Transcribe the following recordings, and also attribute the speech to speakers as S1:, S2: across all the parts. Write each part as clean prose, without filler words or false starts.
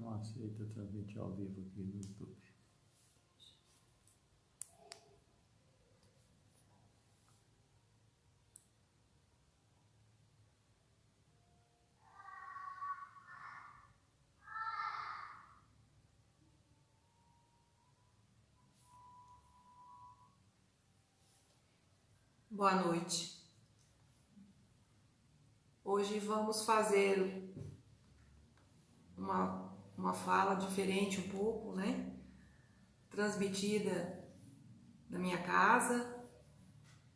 S1: Não aceita transmitir ao vivo aqui no YouTube.
S2: Boa noite. Hoje vamos fazer uma fala diferente um pouco, né? Transmitida da minha casa.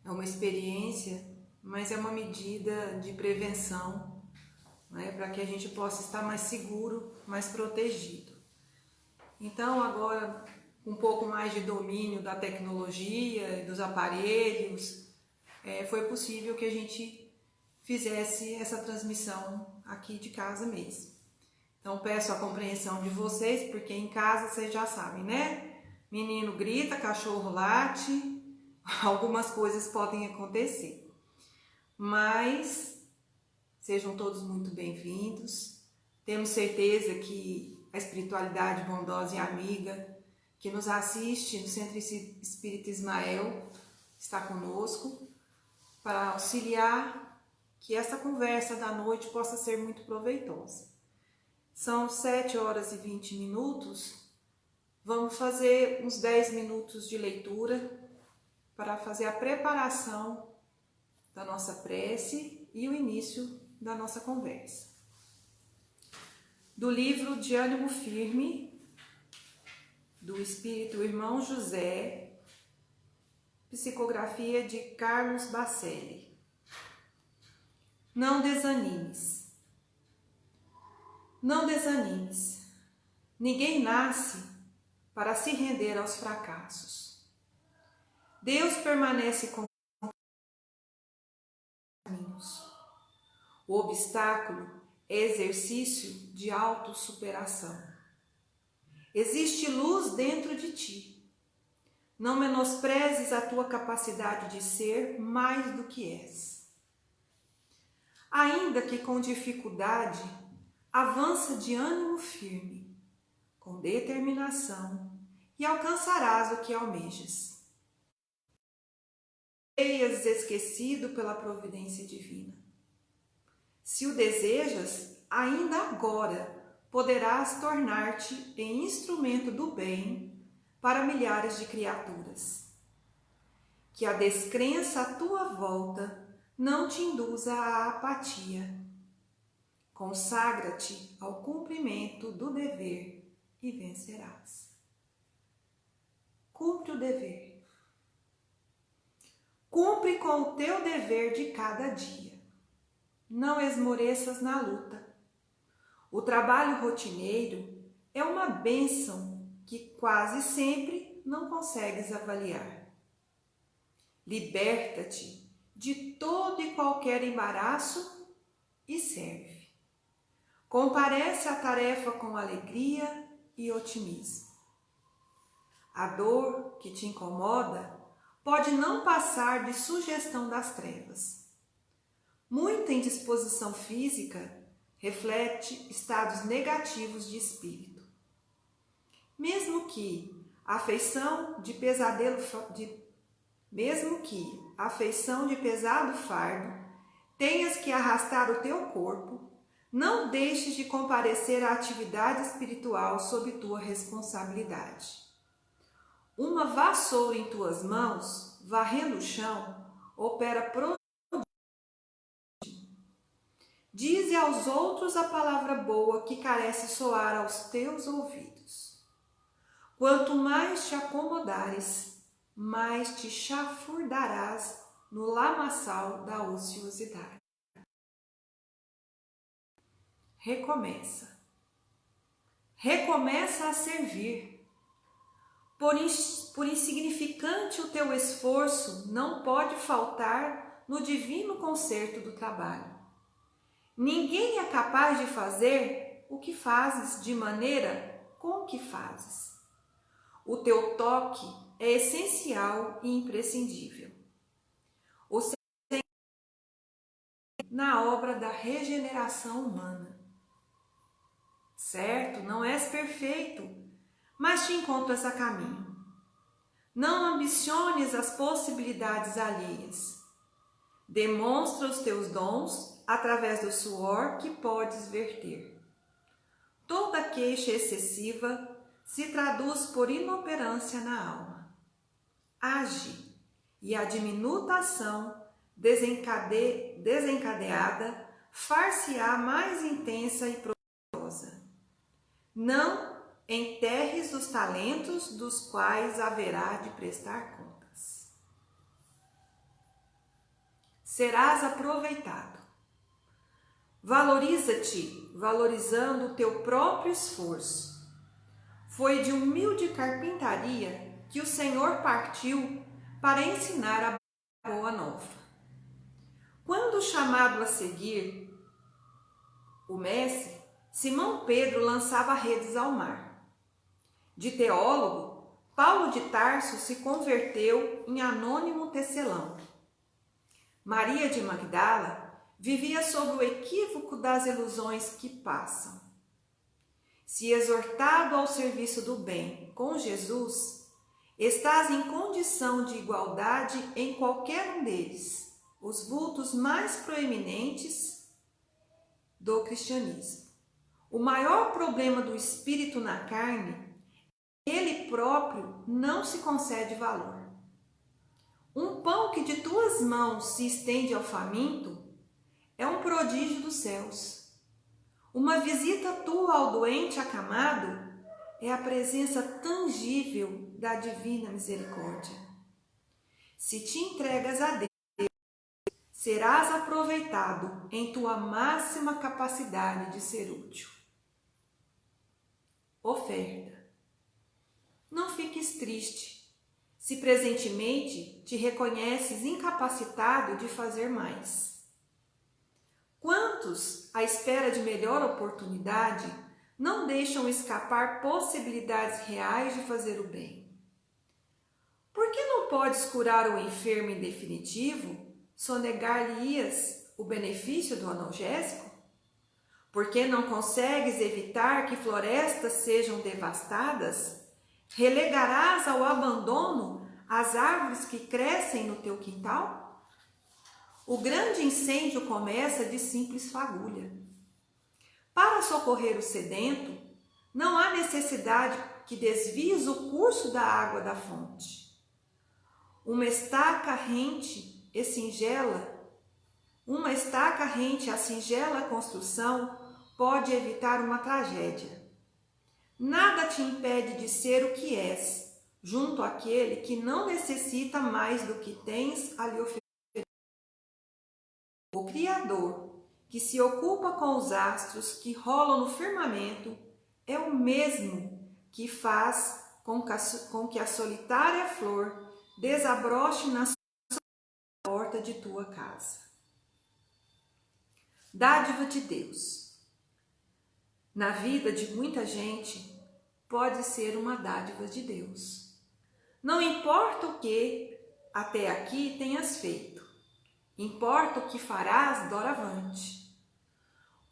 S2: É uma experiência, mas é uma medida de prevenção, né? Para que a gente possa estar mais seguro, mais protegido. Então agora, um pouco mais de domínio da tecnologia e dos aparelhos, foi possível que a gente fizesse essa transmissão aqui de casa mesmo. Então peço a compreensão de vocês, porque em casa vocês já sabem, né? Menino grita, cachorro late, algumas coisas podem acontecer. Mas sejam todos muito bem-vindos. Temos certeza que a espiritualidade bondosa e amiga que nos assiste no Centro Espírita Ismael está conosco para auxiliar que essa conversa da noite possa ser muito proveitosa. São 7 horas e 20 minutos. Vamos fazer uns 10 minutos de leitura para fazer a preparação da nossa prece e o início da nossa conversa. Do livro De Ânimo Firme, do Espírito Irmão José, psicografia de Carlos Bacelli. Não desanimes. Não desanimes. Ninguém nasce para se render aos fracassos. Deus permanece com caminhos. O obstáculo é exercício de autossuperação. Existe luz dentro de ti. Não menosprezes a tua capacidade de ser mais do que és. Ainda que com dificuldade, avança de ânimo firme, com determinação, e alcançarás o que almejas. Seias esquecido pela providência divina. Se o desejas, ainda agora poderás tornar-te em instrumento do bem para milhares de criaturas. Que a descrença à tua volta não te induza à apatia. Consagra-te ao cumprimento do dever e vencerás. Cumpre o dever. Cumpre com o teu dever de cada dia. Não esmoreças na luta. O trabalho rotineiro é uma bênção que quase sempre não consegues avaliar. Liberta-te de todo e qualquer embaraço e serve. Comparece à tarefa com alegria e otimismo. A dor que te incomoda pode não passar de sugestão das trevas. Muita indisposição física reflete estados negativos de espírito. Mesmo que a afeição de pesado fardo tenhas que arrastar o teu corpo, não deixes de comparecer à atividade espiritual sob tua responsabilidade. Uma vassoura em tuas mãos, varrendo o chão, opera Dize aos outros a palavra boa que carece soar aos teus ouvidos. Quanto mais te acomodares, mais te chafurdarás no lamaçal da ociosidade. Recomeça. Recomeça a servir. Por insignificante o teu esforço, não pode faltar no divino concerto do trabalho. Ninguém é capaz de fazer o que fazes de maneira com que fazes. O teu toque é essencial e imprescindível. O seu na obra da regeneração humana. certo? Não és perfeito, mas te encontras a caminho. Não ambiciones as possibilidades alheias. Demonstra os teus dons através do suor que podes verter. Toda queixa excessiva se traduz por inoperância na alma. Age, e a diminuta ação desencadeada far-se-á mais intensa e proveitosa. Não enterres os talentos dos quais haverá de prestar contas. Serás aproveitado. Valoriza-te, valorizando o teu próprio esforço. Foi de humilde carpintaria que o Senhor partiu para ensinar a boa nova. Quando chamado a seguir o mestre, Simão Pedro lançava redes ao mar. De teólogo, Paulo de Tarso se converteu em anônimo tecelão. Maria de Magdala vivia sob o equívoco das ilusões que passam. Se exortado ao serviço do bem com Jesus, estás em condição de igualdade em qualquer um deles, os vultos mais proeminentes do cristianismo. O maior problema do espírito na carne, ele próprio não se concede valor. Um pão que de tuas mãos se estende ao faminto é um prodígio dos céus. Uma visita tua ao doente acamado é a presença tangível da divina misericórdia. Se te entregas a Deus, serás aproveitado em tua máxima capacidade de ser útil. Oferta. Não fiques triste, se presentemente te reconheces incapacitado de fazer mais. Quantos, à espera de melhor oportunidade, não deixam escapar possibilidades reais de fazer o bem? Por que não podes curar o enfermo em definitivo, sonegar-lhe-ias o benefício do analgésico? Por que não consegues evitar que florestas sejam devastadas? Relegarás ao abandono as árvores que crescem no teu quintal? O grande incêndio começa de simples fagulha. Para socorrer o sedento, não há necessidade que desvies o curso da água da fonte. Uma estaca rente a singela construção pode evitar uma tragédia. Nada te impede de ser o que és, junto àquele que não necessita mais do que tens a lhe oferecer. O Criador, que se ocupa com os astros que rolam no firmamento, é o mesmo que faz com que a solitária flor desabroche na porta de tua casa. Dádiva de Deus. Na vida de muita gente, pode ser uma dádiva de Deus. Não importa o que até aqui tenhas feito, importa o que farás doravante.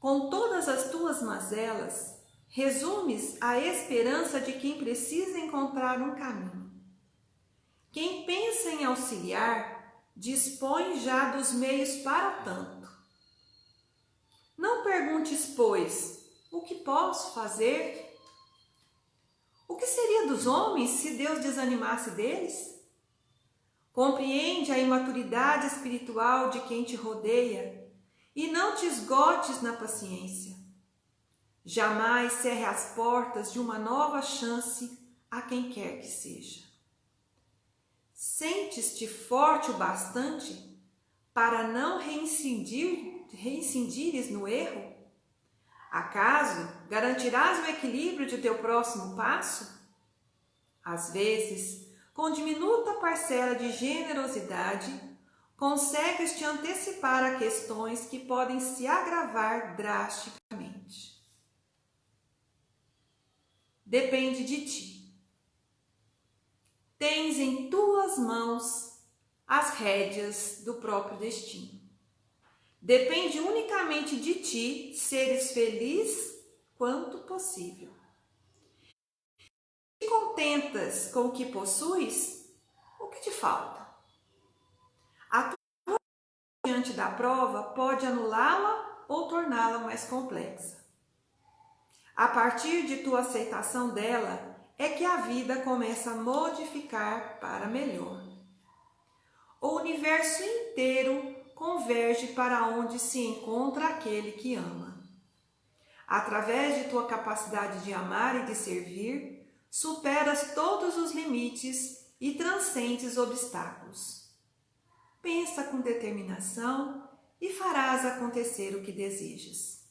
S2: Com todas as tuas mazelas, resumes a esperança de quem precisa encontrar um caminho. Quem pensa em auxiliar, dispõe já dos meios para tanto. Não perguntes, pois, o que posso fazer? O que seria dos homens se Deus desanimasse deles? Compreende a imaturidade espiritual de quem te rodeia e não te esgotes na paciência. Jamais cerre as portas de uma nova chance a quem quer que seja. Sentes-te forte o bastante para não reincindires no erro? Acaso garantirás o equilíbrio de teu próximo passo? Às vezes, com diminuta parcela de generosidade, consegues te antecipar a questões que podem se agravar drasticamente. Depende de ti. Tens em tuas mãos as rédeas do próprio destino. Depende unicamente de ti seres feliz quanto possível. possível. Se contentas com o que possuis, o que te falta? A tua diante da prova pode anulá-la ou torná-la mais complexa. A partir de tua aceitação dela é que a vida começa a modificar para melhor. O universo inteiro converge para onde se encontra aquele que ama. Através de tua capacidade de amar e de servir, superas todos os limites e transcendes obstáculos. Pensa com determinação e farás acontecer o que desejas.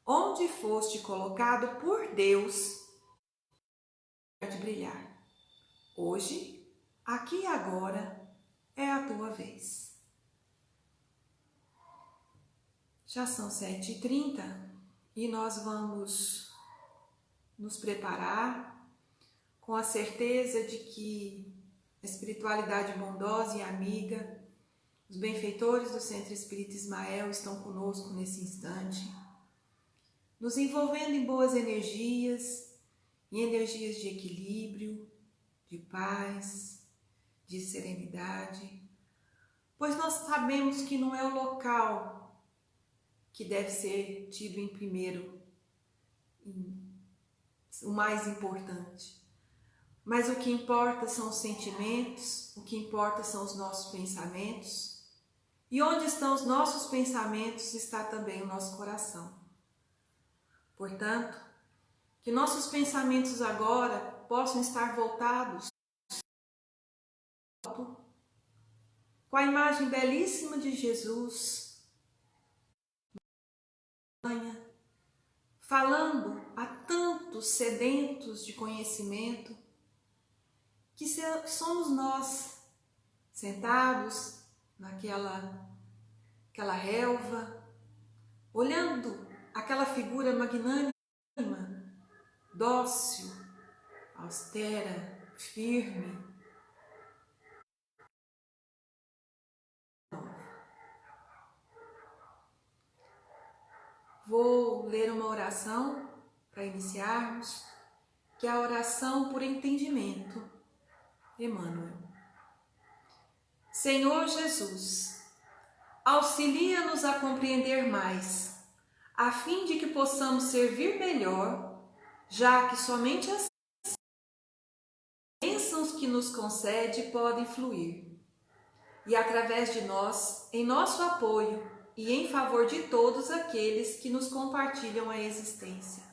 S2: Onde foste colocado por Deus, de brilhar. Hoje, aqui e agora, é a tua vez. Já são 7h30 e nós vamos nos preparar com a certeza de que a espiritualidade bondosa e amiga, os benfeitores do Centro Espírita Ismael estão conosco nesse instante, nos envolvendo em boas energias, em energias de equilíbrio, de paz, de serenidade, pois nós sabemos que não é o local que deve ser tido em primeiro, o mais importante. Mas o que importa são os sentimentos, o que importa são os nossos pensamentos. E onde estão os nossos pensamentos está também o nosso coração. Portanto, que nossos pensamentos agora possam estar voltados com a imagem belíssima de Jesus, falando a tantos sedentos de conhecimento, que somos nós, sentados naquela relva, olhando aquela figura magnânima, dócil, austera, firme. Vou ler uma oração para iniciarmos, que é a oração por entendimento. Emmanuel. Senhor Jesus, auxilia-nos a compreender mais, a fim de que possamos servir melhor, já que somente as bênçãos que nos concede podem fluir. E através de nós, em nosso apoio e em favor de todos aqueles que nos compartilham a existência.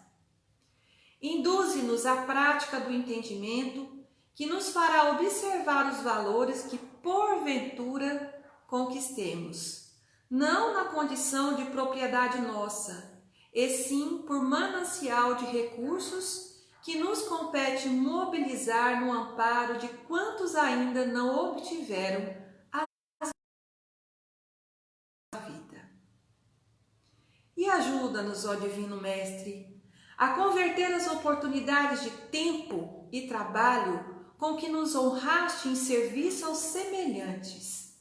S2: Induze-nos à prática do entendimento, que nos fará observar os valores que porventura conquistemos, não na condição de propriedade nossa, e sim por manancial de recursos que nos compete mobilizar no amparo de quantos ainda não obtiveram a vida. E ajuda-nos, ó Divino Mestre, a converter as oportunidades de tempo e trabalho com que nos honraste em serviço aos semelhantes,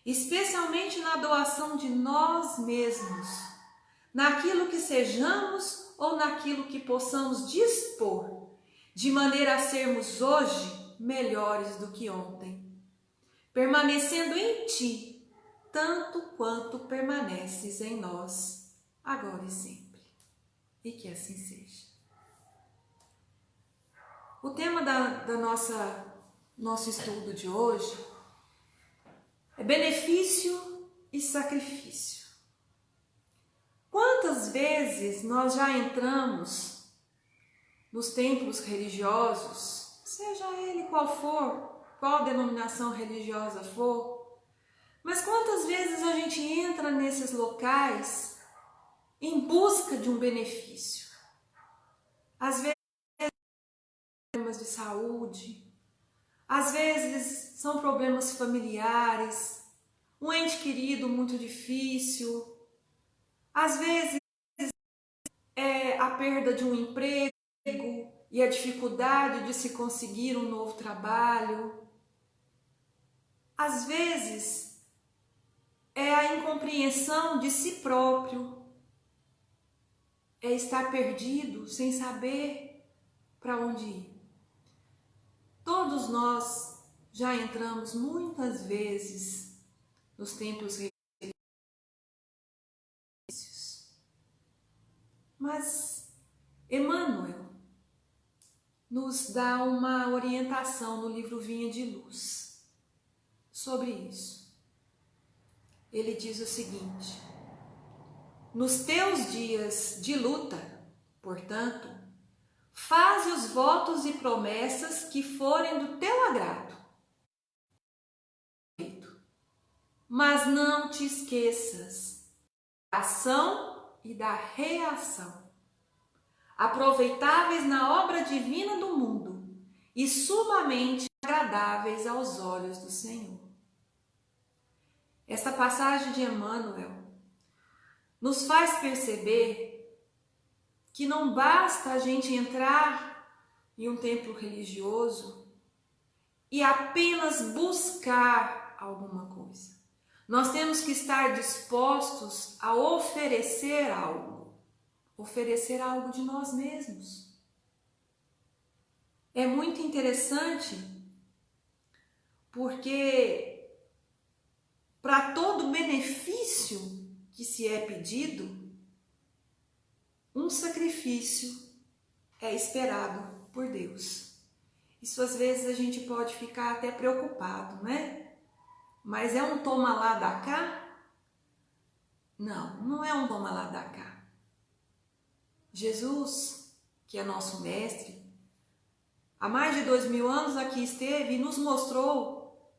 S2: especialmente na doação de nós mesmos, naquilo que sejamos ou naquilo que possamos dispor, de maneira a sermos hoje melhores do que ontem, permanecendo em Ti, tanto quanto permaneces em nós, agora e sempre. E que assim seja. O tema nosso estudo de hoje é benefício e sacrifício. Quantas vezes nós já entramos nos templos religiosos, seja ele qual for, qual denominação religiosa for, mas quantas vezes a gente entra nesses locais em busca de um benefício? Às vezes problemas de saúde, às vezes são problemas familiares, um ente querido muito difícil, às vezes é a perda de um emprego e a dificuldade de se conseguir um novo trabalho, às vezes é a incompreensão de si próprio, é estar perdido, sem saber para onde ir. Todos nós já entramos muitas vezes nos templos religiosos, mas Emmanuel nos dá uma orientação no livro Vinha de Luz sobre isso. Ele diz o seguinte: nos teus dias de luta, portanto, faze os votos e promessas que forem do teu agrado. Mas não te esqueças da ação e da reação, aproveitáveis na obra divina do mundo e sumamente agradáveis aos olhos do Senhor. Esta passagem de Emmanuel nos faz perceber que não basta a gente entrar em um templo religioso e apenas buscar alguma coisa. Nós temos que estar dispostos a oferecer algo de nós mesmos. É muito interessante porque para todo benefício que se é pedido, um sacrifício é esperado por Deus. Isso às vezes a gente pode ficar até preocupado, né? Mas é um toma lá da cá? Não, não é um toma lá da cá. Jesus, que é nosso mestre, há mais de 2000 anos aqui esteve e nos mostrou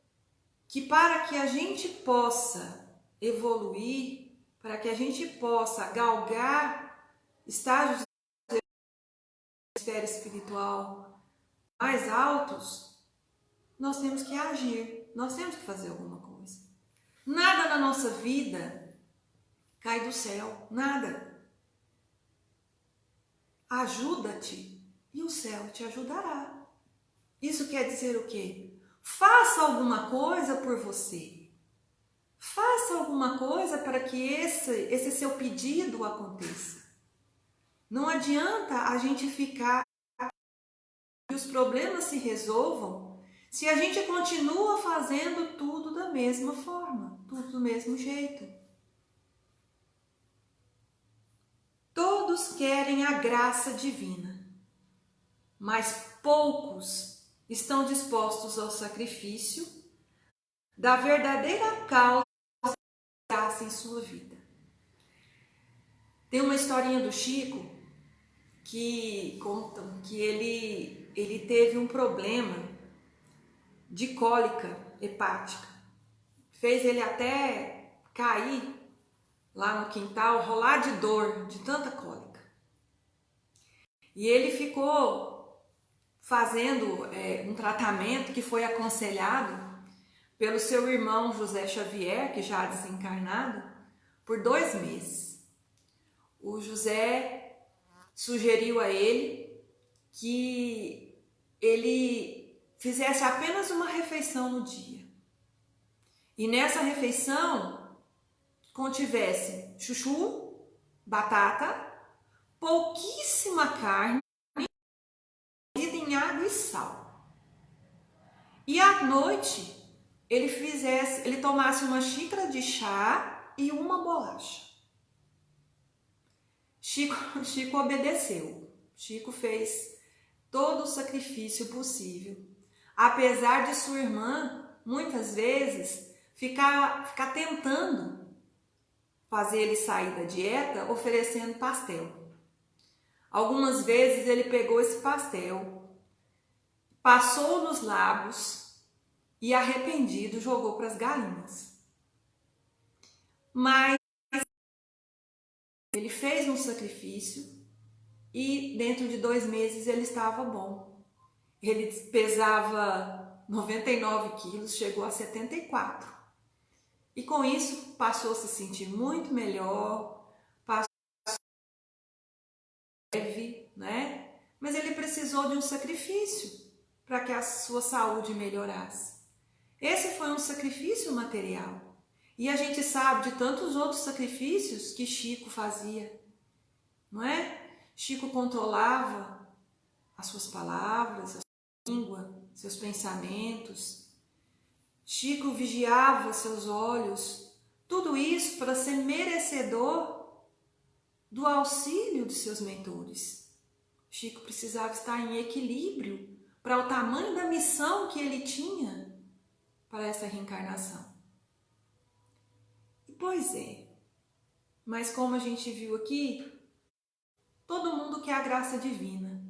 S2: que para que a gente possa evoluir, para que a gente possa galgar estágios de esfera espiritual mais altos, nós temos que agir, nós temos que fazer alguma coisa. Nada na nossa vida cai do céu, nada. Ajuda-te e o céu te ajudará. Isso quer dizer o quê? Faça alguma coisa por você. Faça alguma coisa para que esse seu pedido aconteça. Não adianta a gente ficar e os problemas se resolvam se a gente continua fazendo tudo da mesma forma, tudo do mesmo jeito. Todos querem a graça divina, mas poucos estão dispostos ao sacrifício da verdadeira causa da graça em sua vida. Tem uma historinha do Chico que contam que ele teve um problema de cólica hepática. Fez ele até cair lá no quintal, rolar de dor, de tanta cólica. E ele ficou fazendo um tratamento que foi aconselhado pelo seu irmão José Xavier, que já desencarnado, por 2 meses. O José sugeriu a ele que ele fizesse apenas uma refeição no dia. E nessa refeição contivesse chuchu, batata, pouquíssima carne, em água e sal. E à noite ele tomasse uma xícara de chá e uma bolacha. Chico obedeceu. Chico fez todo o sacrifício possível. Apesar de sua irmã, muitas vezes, ficar tentando fazer ele sair da dieta, oferecendo pastel. Algumas vezes ele pegou esse pastel, passou nos lábios e, arrependido, jogou para as galinhas. Mas ele fez um sacrifício e dentro de 2 meses ele estava bom. Ele pesava 99 quilos, chegou a 74. E com isso passou a se sentir muito melhor, passou leve, né? Mas ele precisou de um sacrifício para que a sua saúde melhorasse. Esse foi um sacrifício material. E a gente sabe de tantos outros sacrifícios que Chico fazia, não é? Chico controlava as suas palavras, a sua língua, seus pensamentos. Chico vigiava seus olhos. Tudo isso para ser merecedor do auxílio de seus mentores. Chico precisava estar em equilíbrio para o tamanho da missão que ele tinha para essa reencarnação. E pois é, mas como a gente viu aqui, todo mundo quer a graça divina,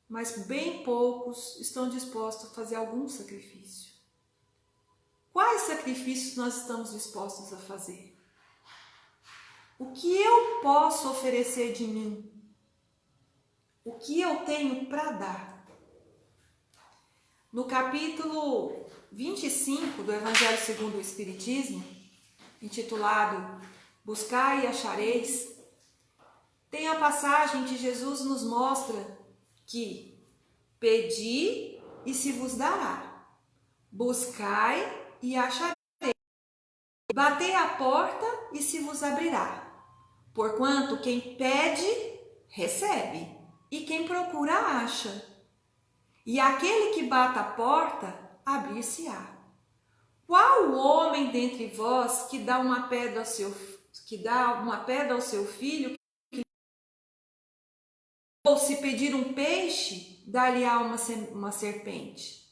S2: mas bem poucos estão dispostos a fazer algum sacrifício. Quais sacrifícios nós estamos dispostos a fazer? O que eu posso oferecer de mim? O que eu tenho para dar? No capítulo 25 do Evangelho segundo o Espiritismo, intitulado Buscai e Achareis, tem a passagem que Jesus nos mostra que pedi e se vos dará, buscai e achareis, batei à porta e se vos abrirá. Porquanto quem pede, recebe, e quem procura, acha. E aquele que bate à porta, abrir-se-á. Qual homem dentre vós que dá uma pedra ao seu filho, ou se pedir um peixe, dar-lhe-á uma serpente?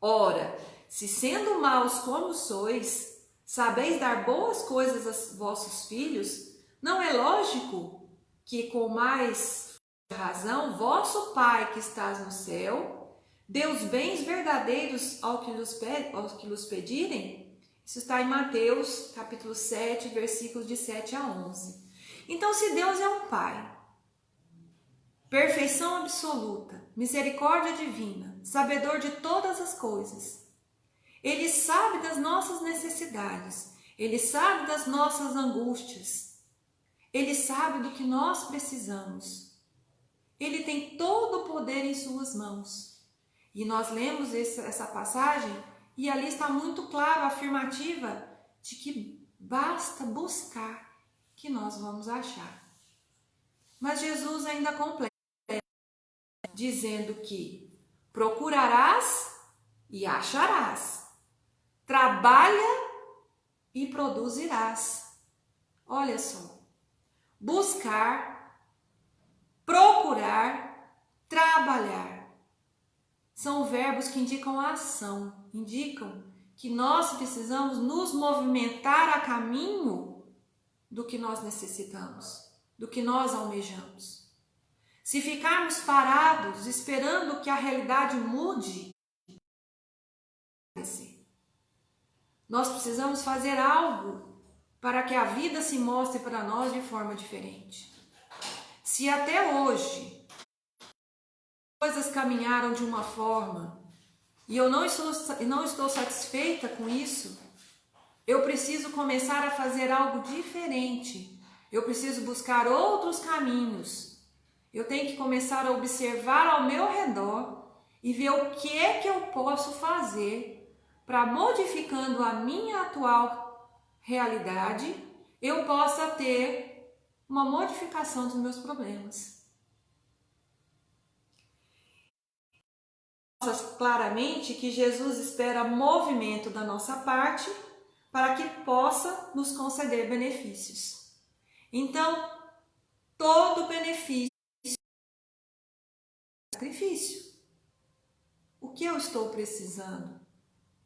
S2: Ora, se sendo maus como sois, sabeis dar boas coisas aos vossos filhos, não é lógico que com mais razão vosso Pai que estás no céu dê os bens verdadeiros aos que lhes pedirem? Isso está em Mateus, capítulo 7, versículos de 7 a 11. Então, se Deus é um Pai, perfeição absoluta, misericórdia divina, sabedor de todas as coisas, Ele sabe das nossas necessidades, Ele sabe das nossas angústias, Ele sabe do que nós precisamos. Ele tem todo o poder em suas mãos. E nós lemos essa passagem e ali está muito claro a afirmativa de que basta buscar que nós vamos achar. Mas Jesus ainda completa, dizendo que procurarás e acharás, trabalha e produzirás. Olha só, buscar, procurar, trabalhar. São verbos que indicam a ação, indicam que nós precisamos nos movimentar a caminho do que nós necessitamos, do que nós almejamos. Se ficarmos parados esperando que a realidade mude, nós precisamos fazer algo para que a vida se mostre para nós de forma diferente. Se até hoje coisas caminharam de uma forma e eu não estou satisfeita com isso, eu preciso começar a fazer algo diferente. Eu preciso buscar outros caminhos. Eu tenho que começar a observar ao meu redor e ver o que é que eu posso fazer para, modificando a minha atual realidade, eu possa ter uma modificação dos meus problemas. Claramente que Jesus espera movimento da nossa parte para que possa nos conceder benefícios. Então, todo benefício é sacrifício. O que eu estou precisando?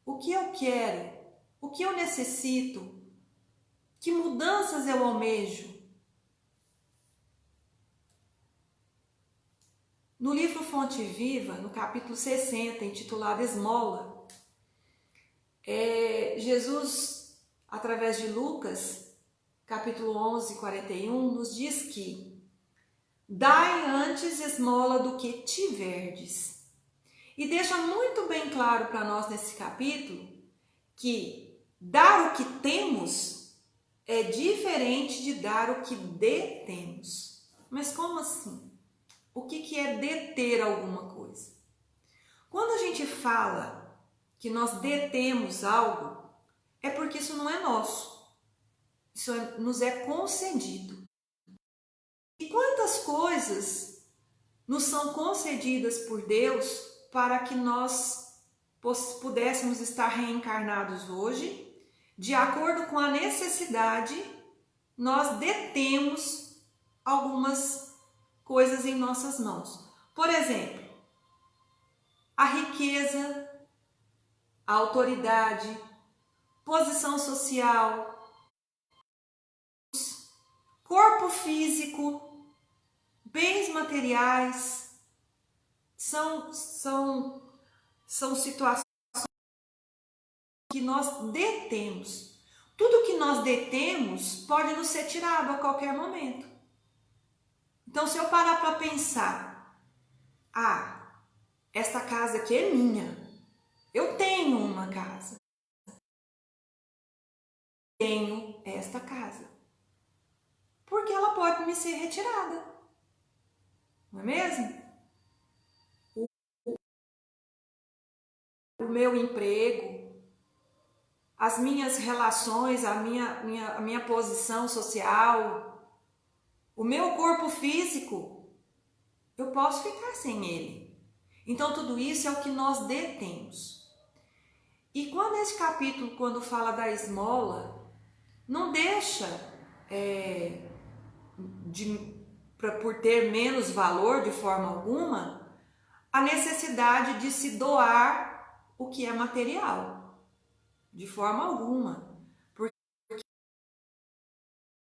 S2: O que eu quero? O que eu necessito? Que mudanças eu almejo? No livro Fonte Viva, no capítulo 60, intitulado Esmola, Jesus, através de Lucas, capítulo 11, 41, nos diz que dai antes esmola do que tiverdes. E deixa muito bem claro para nós nesse capítulo que dar o que temos é diferente de dar o que detemos. Mas como assim? O que é deter alguma coisa? Quando a gente fala que nós detemos algo, é porque isso não é nosso. Isso nos é concedido. E quantas coisas nos são concedidas por Deus para que nós pudéssemos estar reencarnados hoje, de acordo com a necessidade, nós detemos algumas coisas em nossas mãos. Por exemplo, a riqueza, a autoridade, posição social, corpo físico, bens materiais, são situações que nós detemos. Tudo que nós detemos pode nos ser tirado a qualquer momento. Então, se eu parar para pensar, esta casa aqui é minha, eu tenho uma casa, tenho esta casa, porque ela pode me ser retirada, não é mesmo? O meu emprego, as minhas relações, a minha posição social, o meu corpo físico, eu posso ficar sem ele. Então, tudo isso é o que nós detemos. E quando esse capítulo, quando fala da esmola, não deixa por ter menos valor de forma alguma, a necessidade de se doar o que é material, de forma alguma, porque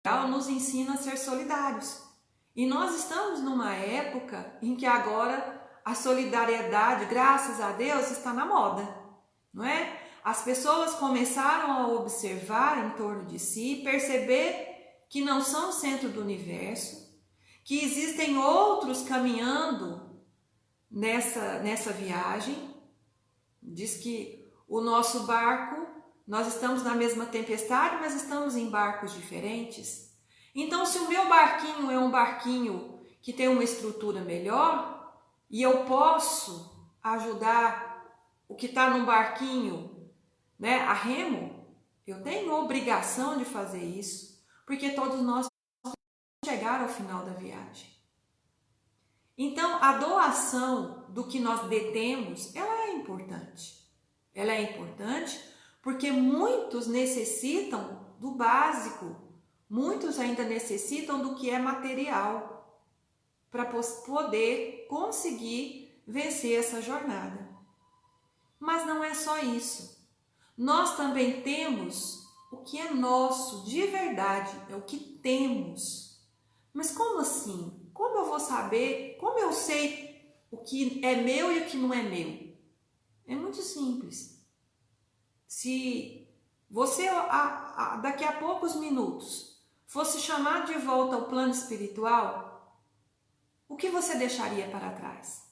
S2: ela nos ensina a ser solidários. E nós estamos numa época em que agora a solidariedade, graças a Deus, está na moda, não é? As pessoas começaram a observar em torno de si, perceber que não são o centro do universo, que existem outros caminhando nessa viagem. Diz que o nosso barco, nós estamos na mesma tempestade, mas estamos em barcos diferentes. Então, se o meu barquinho é um barquinho que tem uma estrutura melhor e eu posso ajudar o que está num barquinho, né, a remo, eu tenho obrigação de fazer isso, porque todos nós vamos chegar ao final da viagem. Então, a doação do que nós detemos, ela é importante. Ela é importante porque muitos necessitam do básico, muitos ainda necessitam do que é material para poder conseguir vencer essa jornada. Mas não é só isso. Nós também temos o que é nosso de verdade, é o que temos. Mas como assim? Como eu vou saber? Como eu sei o que é meu e o que não é meu? É muito simples. Se você, daqui a poucos minutos, fosse chamado de volta ao plano espiritual, o que você deixaria para trás?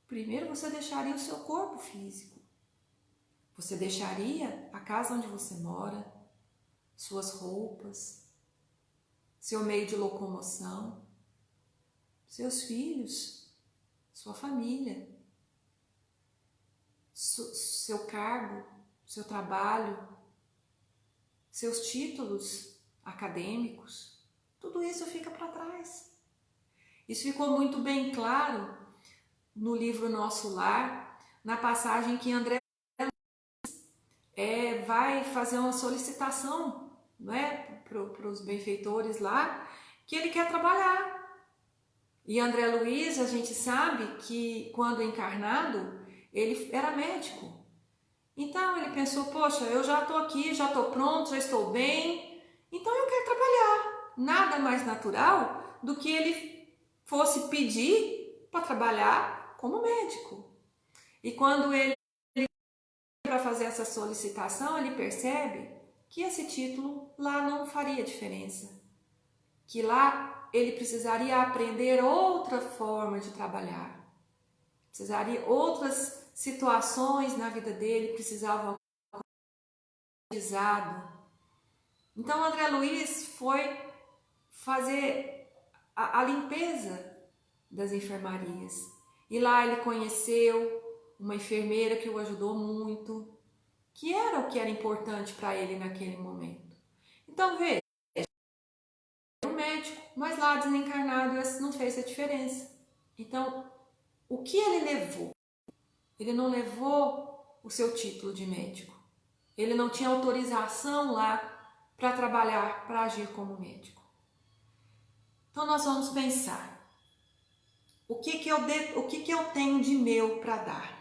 S2: Primeiro você deixaria o seu corpo físico. Você deixaria a casa onde você mora, suas roupas, seu meio de locomoção, seus filhos, sua família, seu cargo, seu trabalho, seus títulos acadêmicos, tudo isso fica para trás. Isso ficou muito bem claro no livro Nosso Lar, na passagem que André vai fazer uma solicitação, não é, para os benfeitores lá, que ele quer trabalhar. E André Luiz, a gente sabe que quando encarnado, ele era médico. Então ele pensou, poxa, eu já estou aqui, já estou pronto, já estou bem, então eu quero trabalhar. Nada mais natural do que ele fosse pedir para trabalhar como médico. E quando ele para fazer essa solicitação, ele percebe que esse título lá não faria diferença, que lá ele precisaria aprender outra forma de trabalhar, precisaria outras situações na vida dele, precisavam aprendizado. Então André Luiz foi fazer a limpeza das enfermarias e lá ele conheceu uma enfermeira que o ajudou muito, que era o que era importante para ele naquele momento. Então veja, um médico mas lá desencarnado isso não fez a diferença. Então, o que ele levou? Ele não levou o seu título de médico. Ele não tinha autorização lá para trabalhar, para agir como médico. Então nós vamos pensar, o que eu tenho de meu para dar?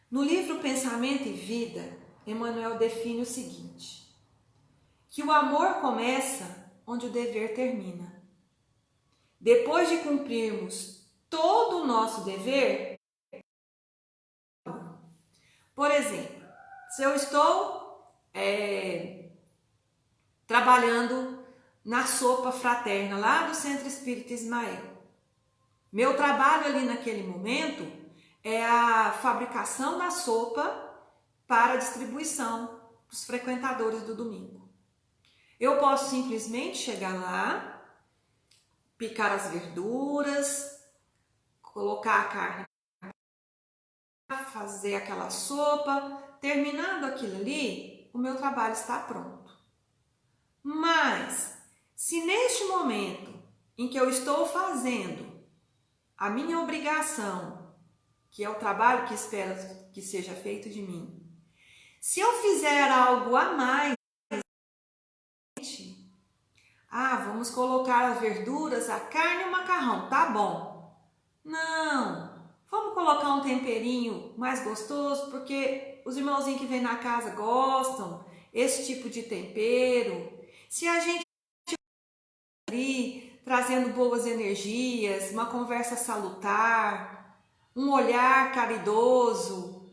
S2: No livro Pensamento e Vida, Emmanuel define o seguinte, que o amor começa onde o dever termina. Depois de cumprirmos todo o nosso dever, por exemplo, se eu estou trabalhando na sopa fraterna lá do Centro Espírita Ismael, meu trabalho ali naquele momento é a fabricação da sopa para distribuição para os frequentadores do domingo. Eu posso simplesmente chegar lá, picar as verduras, colocar a carne, fazer aquela sopa. Terminado aquilo ali, o meu trabalho está pronto. Mas, se neste momento em que eu estou fazendo a minha obrigação, que é o trabalho que espero que seja feito de mim, se eu fizer algo a mais, vamos colocar as verduras, a carne e o macarrão, tá bom. Não, vamos colocar um temperinho mais gostoso, porque os irmãozinhos que vêm na casa gostam, esse tipo de tempero. Se a gente ali trazendo boas energias, uma conversa salutar, um olhar caridoso,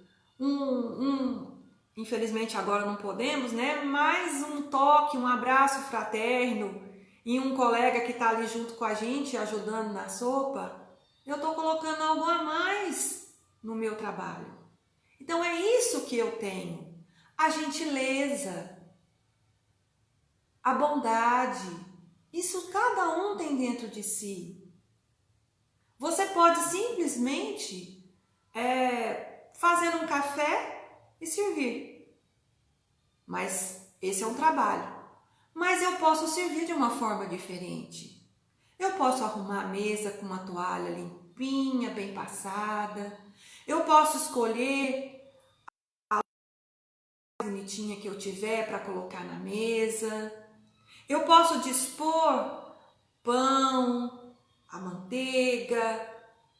S2: infelizmente agora não podemos, né? Mas um toque, um abraço fraterno e um colega que está ali junto com a gente, ajudando na sopa, eu estou colocando algo a mais no meu trabalho. Então é isso que eu tenho, a gentileza, a bondade, isso cada um tem dentro de si. Você pode simplesmente fazer um café e servir. Mas esse é um trabalho. Mas eu posso servir de uma forma diferente. Eu posso arrumar a mesa com uma toalha limpinha, bem passada. Eu posso escolher a bonitinha que eu tiver para colocar na mesa. Eu posso dispor pão, a manteiga,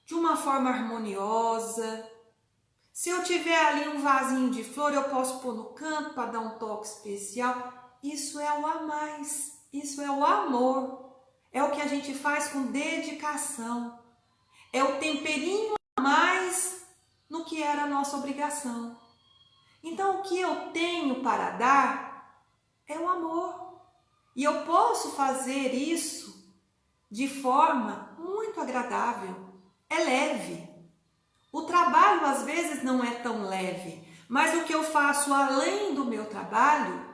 S2: de uma forma harmoniosa. Se eu tiver ali um vasinho de flor, eu posso pôr no canto para dar um toque especial. Isso é o a mais, isso é o amor. É o que a gente faz com dedicação. É o temperinho a mais no que era a nossa obrigação. Então, o que eu tenho para dar é o amor. E eu posso fazer isso de forma muito agradável, é leve. O trabalho às vezes não é tão leve, mas o que eu faço além do meu trabalho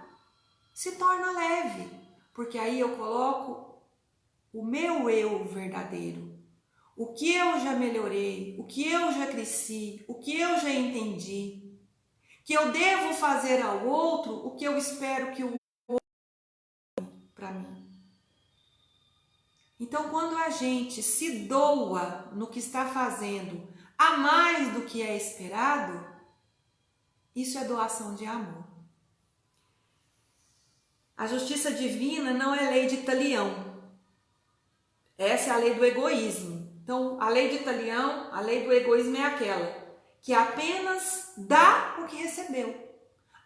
S2: se torna leve, porque aí eu coloco o meu eu verdadeiro, o que eu já melhorei, o que eu já cresci, o que eu já entendi, que eu devo fazer ao outro o que eu espero que o outro para mim. Então, quando a gente se doa no que está fazendo a mais do que é esperado, isso é doação de amor. A justiça divina não é lei de talião. Essa é a lei do egoísmo. Então, a lei de talião, a lei do egoísmo é aquela que apenas dá o que recebeu.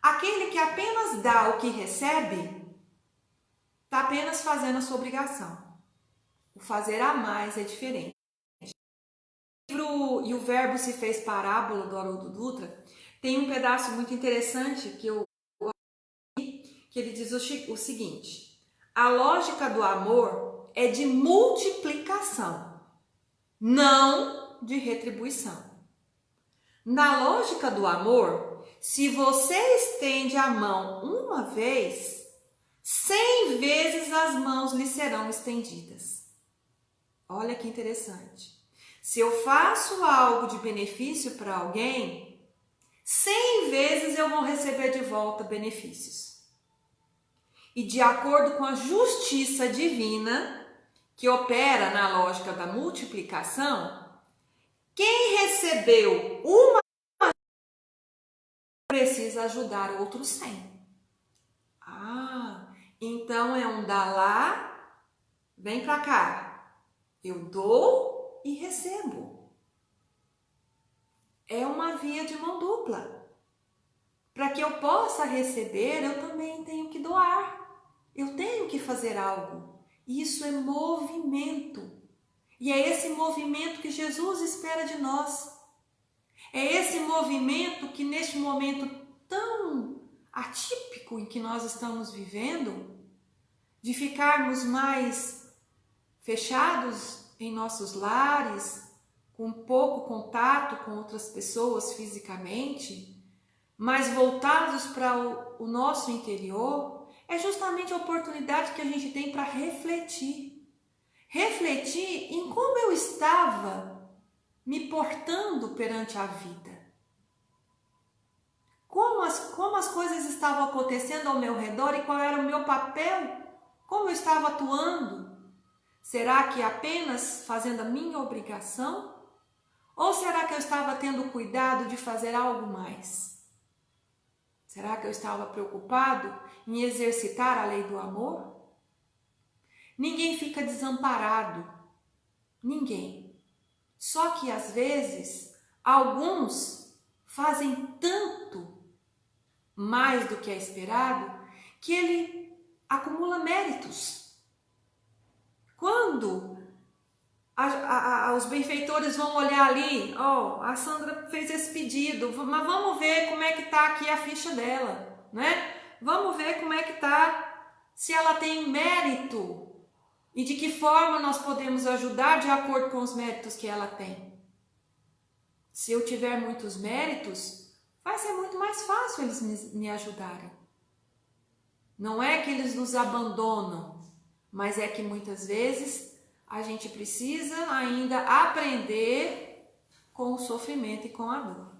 S2: Aquele que apenas dá o que recebe, está apenas fazendo a sua obrigação. O fazer a mais é diferente. O livro E o Verbo se fez parábola, do Haroldo Dutra, tem um pedaço muito interessante que ele diz o seguinte: a lógica do amor é de multiplicação, não de retribuição. Na lógica do amor, se você estende a mão uma vez, 100 vezes as mãos lhe serão estendidas. Olha que interessante. Se eu faço algo de benefício para alguém, 100 vezes eu vou receber de volta benefícios. e de acordo com a justiça divina, que opera na lógica da multiplicação, quem recebeu uma precisa ajudar outros 100. Então é um dar lá, vem pra cá. Eu dou e recebo. É uma via de mão dupla. Para que eu possa receber, eu também tenho que doar. Eu tenho que fazer algo. Isso é movimento. E é esse movimento que Jesus espera de nós. É esse movimento que neste momento tão atípico em que nós estamos vivendo, de ficarmos mais fechados em nossos lares, com pouco contato com outras pessoas fisicamente, mas voltados para o nosso interior, é justamente a oportunidade que a gente tem para refletir. Refletir em como eu estava me portando perante a vida. Como as coisas estavam acontecendo ao meu redor e qual era o meu papel, como eu estava atuando. Será que apenas fazendo a minha obrigação? Ou será que eu estava tendo cuidado de fazer algo mais? Será que eu estava preocupado em exercitar a lei do amor? Ninguém fica desamparado. Ninguém. Só que às vezes, alguns fazem tanto mais do que é esperado que ele acumula méritos. Quando os benfeitores vão olhar ali, a Sandra fez esse pedido, mas vamos ver como é que está aqui a ficha dela, né? Vamos ver como é que está, se ela tem mérito e de que forma nós podemos ajudar de acordo com os méritos que ela tem. Se eu tiver muitos méritos, vai ser muito mais fácil eles me ajudarem. Não é que eles nos abandonam, mas é que muitas vezes a gente precisa ainda aprender com o sofrimento e com a dor.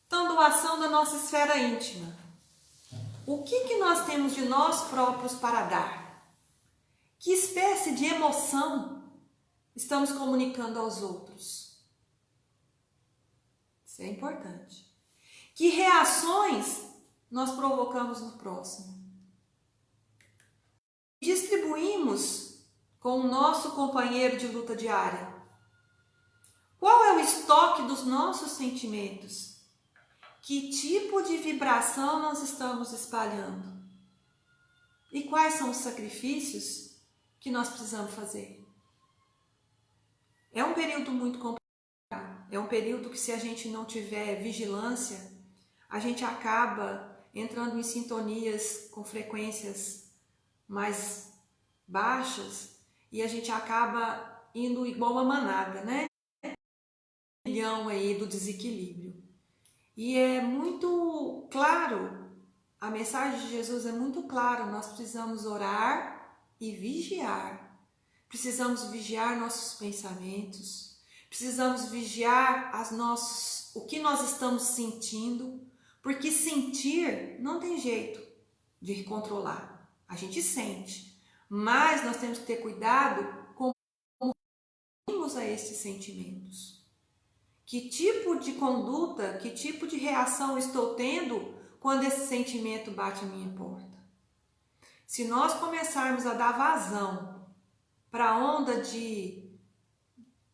S2: Então, doação da nossa esfera íntima. O que nós temos de nós próprios para dar? Que espécie de emoção estamos comunicando aos outros? Isso é importante. Que reações nós provocamos no próximo? Distribuímos com o nosso companheiro de luta diária? Qual é o estoque dos nossos sentimentos? Que tipo de vibração nós estamos espalhando? E quais são os sacrifícios que nós precisamos fazer? É um período muito complicado. É um período que, se a gente não tiver vigilância, a gente acaba entrando em sintonias com frequências mais baixas e a gente acaba indo igual uma manada, né? Milhão aí do desequilíbrio. E é muito claro, a mensagem de Jesus é muito clara, nós precisamos orar e vigiar. Precisamos vigiar nossos pensamentos, precisamos vigiar o que nós estamos sentindo, porque sentir não tem jeito de controlar. A gente sente, mas nós temos que ter cuidado com como reagimos a esses sentimentos. Que tipo de conduta, que tipo de reação estou tendo quando esse sentimento bate à minha porta? Se nós começarmos a dar vazão para a onda de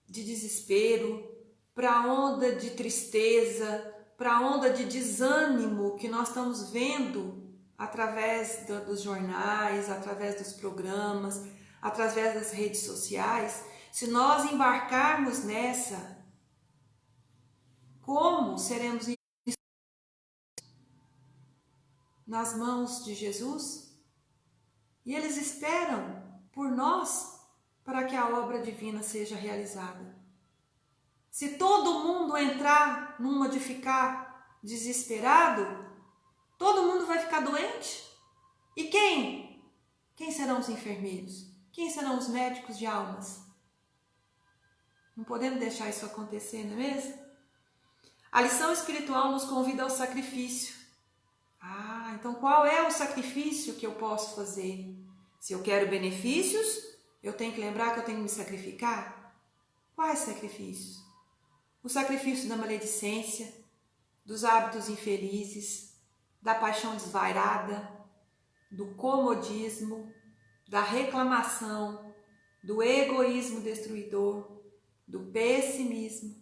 S2: desespero, para a onda de tristeza, para a onda de desânimo que nós estamos vendo através dos jornais, através dos programas, através das redes sociais, se nós embarcarmos nessa, como seremos nas mãos de Jesus? E eles esperam por nós para que a obra divina seja realizada. Se todo mundo entrar numa de ficar desesperado, todo mundo vai ficar doente? E quem? Quem serão os enfermeiros? Quem serão os médicos de almas? Não podemos deixar isso acontecer, não é mesmo? A lição espiritual nos convida ao sacrifício. Então, qual é o sacrifício que eu posso fazer? Se eu quero benefícios, eu tenho que lembrar que eu tenho que me sacrificar? Quais sacrifícios? O sacrifício da maledicência, dos hábitos infelizes, da paixão desvairada, do comodismo, da reclamação, do egoísmo destruidor, do pessimismo,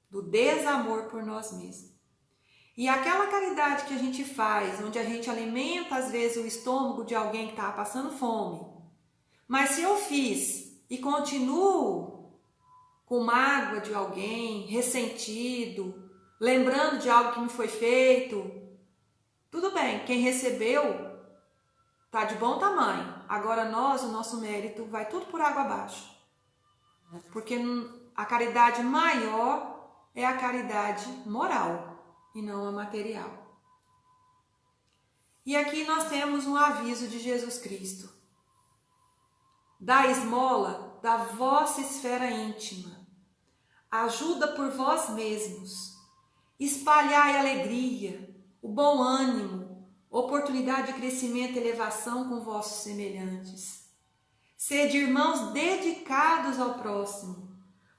S2: do desamor por nós mesmos. E aquela caridade que a gente faz, onde a gente alimenta às vezes o estômago de alguém que estava passando fome, mas se eu fiz e continuo com mágoa de alguém, ressentido, lembrando de algo que me foi feito, tudo bem, quem recebeu está de bom tamanho. Agora nós, o nosso mérito, vai tudo por água abaixo. Porque a caridade maior é a caridade moral e não a material. E aqui nós temos um aviso de Jesus Cristo. Da esmola da vossa esfera íntima. Ajuda por vós mesmos. Espalhai alegria, o bom ânimo, oportunidade de crescimento e elevação com vossos semelhantes. Sede irmãos dedicados ao próximo,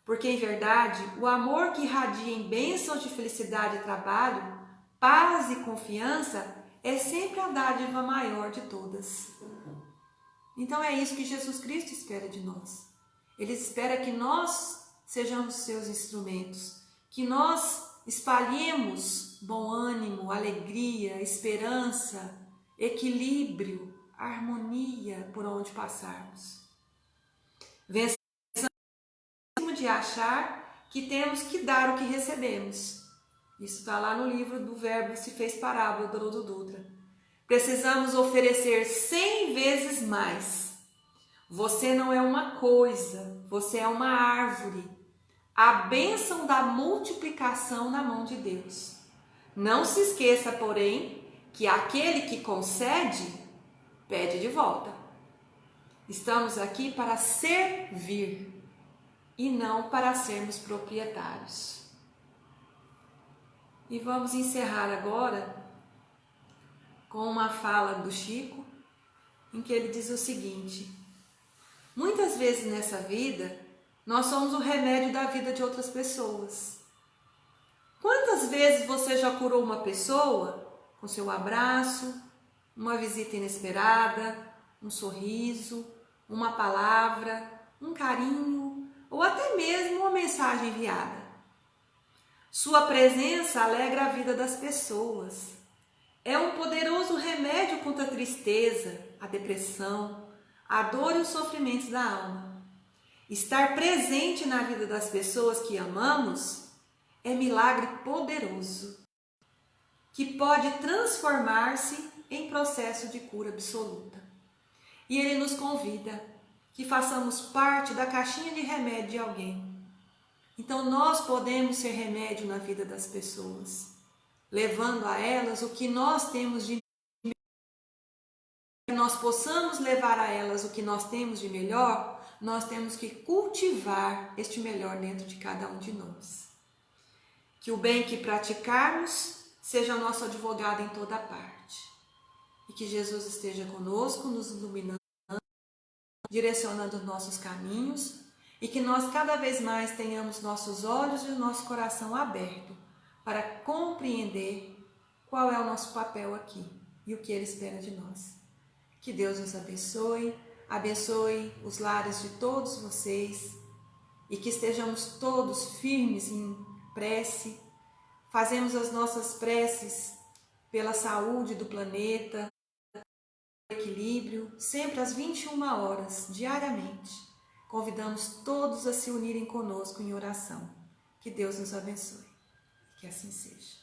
S2: porque em verdade o amor que irradia em bênçãos de felicidade e trabalho, paz e confiança é sempre a dádiva maior de todas. Então é isso que Jesus Cristo espera de nós. Ele espera que nós sejamos seus instrumentos, que nós espalhemos bom ânimo, alegria, esperança, equilíbrio, harmonia por onde passarmos. Vençamos de achar que temos que dar o que recebemos. Isso está lá no livro do Verbo se fez parábola do Haroldo Dutra. Precisamos oferecer 100 vezes mais. Você não é uma coisa, você é uma árvore. A bênção da multiplicação na mão de Deus. Não se esqueça, porém, que aquele que concede, pede de volta. Estamos aqui para servir e não para sermos proprietários. E vamos encerrar agora com uma fala do Chico, em que ele diz o seguinte: muitas vezes nessa vida, nós somos o remédio da vida de outras pessoas. Quantas vezes você já curou uma pessoa com seu abraço, uma visita inesperada, um sorriso, uma palavra, um carinho ou até mesmo uma mensagem enviada? Sua presença alegra a vida das pessoas. É um poderoso remédio contra a tristeza, a depressão, a dor e os sofrimentos da alma. Estar presente na vida das pessoas que amamos é milagre poderoso, que pode transformar-se em processo de cura absoluta. E ele nos convida que façamos parte da caixinha de remédio de alguém. Então nós podemos ser remédio na vida das pessoas, levando a elas o que nós temos de melhor. Que nós possamos levar a elas o que nós temos de melhor, nós temos que cultivar este melhor dentro de cada um de nós. Que o bem que praticarmos seja nosso advogado em toda parte. E que Jesus esteja conosco, nos iluminando, direcionando os nossos caminhos, e que nós cada vez mais tenhamos nossos olhos e o nosso coração aberto para compreender qual é o nosso papel aqui e o que Ele espera de nós. Que Deus nos abençoe, abençoe os lares de todos vocês e que estejamos todos firmes em prece. Fazemos as nossas preces pela saúde do planeta, equilíbrio, sempre às 21 horas, diariamente. Convidamos todos a se unirem conosco em oração. Que Deus nos abençoe. Que assim seja.